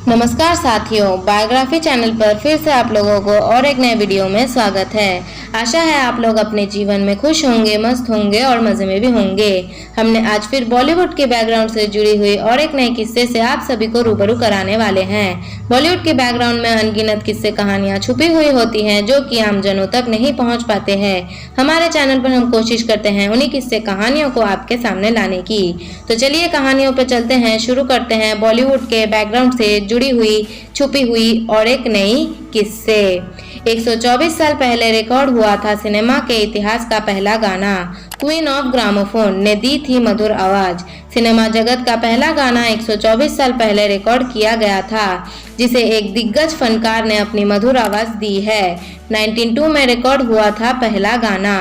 नमस्कार साथियों, biography channel पर फिर से आप लोगों को और एक नए वीडियो में स्वागत है। आशा है आप लोग अपने जीवन में खुश होंगे, मस्त होंगे और मज़े में भी होंगे। हमने आज फिर बॉलीवुड के बैकग्राउंड से जुड़ी हुई और एक नए किस्से से आप सभी को रूबरू कराने वाले हैं। बॉलीवुड के बैकग्राउंड में अनगिनत किस्से कहानियाँ छुपी हुई होती हैं जो कि आम जनों तक नहीं पहुँच पाते हैं। हमारे चैनल पर हम कोशिश करते हैं उन्हीं किस्से कहानियों को आपके सामने लाने की। तो चलिए कहानियों पर चलते हैं, शुरू करते हैं बॉलीवुड के बैकग्राउंड से जुड़ी हुई, छुपी हुई और एक नई किस्से। 124 साल पहले रिकॉर्ड हुआ था सिनेमा के इतिहास का पहला गाना। क्वीन ऑफ ग्रामोफोन ने दी थी मधुर आवाज। सिनेमा जगत का पहला गाना 124 साल पहले रिकॉर्ड किया गया था, जिसे एक दिग्गज फनकार ने अपनी मधुर आवाज दी है। 1902 में रिकॉर्ड हुआ था पहला गाना।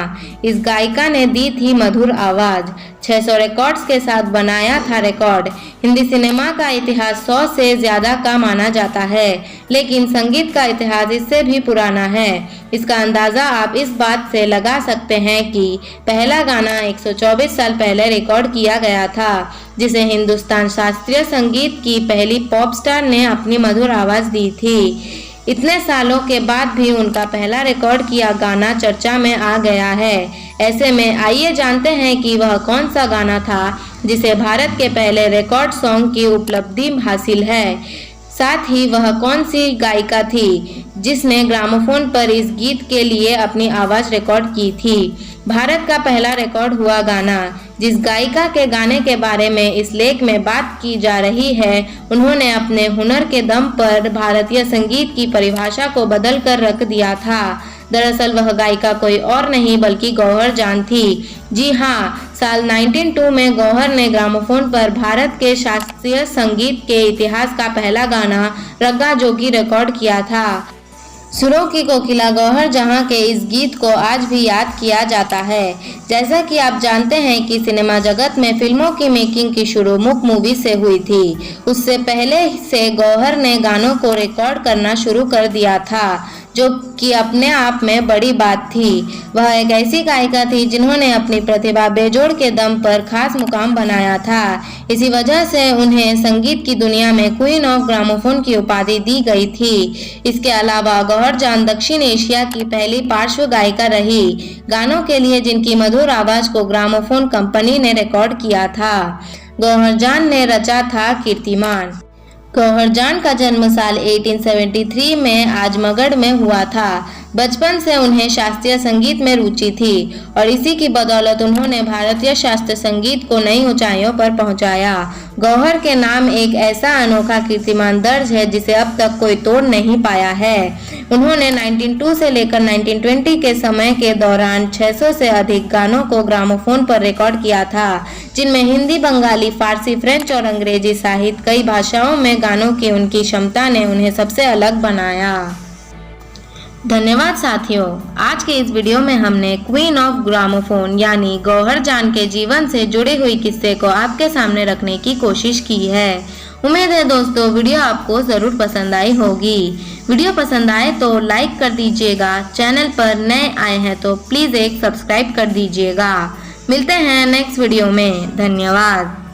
इस गायिका ने दी थी मधुर आवाज। 600 रिकॉर्ड्स के साथ बनाया था रिकॉर्ड। हिंदी सिनेमा का इतिहास 100 से ज्यादा का माना जाता है, लेकिन संगीत का इतिहास इससे भी पुराना है। इसका अंदाजा आप इस बात से लगा सकते हैं कि पहला गाना 124 साल पहले रिकॉर्ड किया गया था, जिसे हिंदुस्तान शास्त्रीय संगीत की पहली पॉप स्टार ने अपनी मधुर आवाज दी थी। इतने सालों के बाद भी उनका पहला रिकॉर्ड किया गाना चर्चा में आ गया है। ऐसे में आइए जानते हैं कि वह कौन सा गाना था जिसे भारत के पहले रिकॉर्ड सॉन्ग की उपलब्धि हासिल है। साथ ही वह कौन सी गायिका थी जिसने ग्रामोफोन पर इस गीत के लिए अपनी आवाज रिकॉर्ड की थी। भारत का पहला रिकॉर्ड हुआ गाना। जिस गायिका के गाने के बारे में इस लेख में बात की जा रही है, उन्होंने अपने हुनर के दम पर भारतीय संगीत की परिभाषा को बदल कर रख दिया था। दरअसल वह गायिका कोई और नहीं बल्कि गौहर जान थी। जी हाँ, साल 1902 में गौहर ने ग्रामोफोन पर भारत के शास्त्रीय संगीत के इतिहास का पहला गाना रग्गा जोगी रिकॉर्ड किया था। सुरों की कोकिला गौहर जहां के इस गीत को आज भी याद किया जाता है। जैसा कि आप जानते हैं कि सिनेमा जगत में फिल्मों की मेकिंग की शुरू मुक मूवी से हुई थी। उससे पहले से गौहर ने गानों को रिकॉर्ड करना शुरू कर दिया था, जो कि अपने आप में बड़ी बात थी। वह एक ऐसी गायिका थी जिन्होंने अपनी प्रतिभा बेजोड़ के दम पर खास मुकाम बनाया था। इसी वजह से उन्हें संगीत की दुनिया में क्वीन ऑफ ग्रामोफोन की उपाधि दी गई थी। इसके अलावा गौहर जान दक्षिण एशिया की पहली पार्श्व गायिका रही, गानों के लिए जिनकी मधुर आवाज को ग्रामोफोन कंपनी ने रिकॉर्ड किया था। गौहर जान ने रचा था कीर्तिमान। गौहर जान का जन्म साल 1873 में आजमगढ़ में हुआ था। बचपन से उन्हें शास्त्रीय संगीत में रुचि थी और इसी की बदौलत उन्होंने भारतीय शास्त्रीय संगीत को नई ऊंचाइयों पर पहुंचाया। गौहर के नाम एक ऐसा अनोखा कीर्तिमान दर्ज है जिसे अब तक कोई तोड़ नहीं पाया है। उन्होंने 1902 से लेकर 1920 के समय के दौरान 600 से अधिक गानों को ग्रामोफोन पर रिकॉर्ड किया था, जिनमें हिंदी, बंगाली, फारसी, फ्रेंच और अंग्रेजी सहित कई भाषाओं में गानों की उनकी क्षमता ने उन्हें सबसे अलग बनाया। धन्यवाद साथियों, आज के इस वीडियो में हमने क्वीन ऑफ ग्रामोफोन यानी गौहर जान के जीवन से जुड़ी हुई किस्से को आपके सामने रखने की कोशिश की है। उम्मीद है दोस्तों वीडियो आपको ज़रूर पसंद आई होगी। वीडियो पसंद आए तो लाइक कर दीजिएगा। चैनल पर नए आए हैं तो प्लीज़ एक सब्सक्राइब कर दीजिएगा। मिलते हैं नेक्स्ट वीडियो में। धन्यवाद।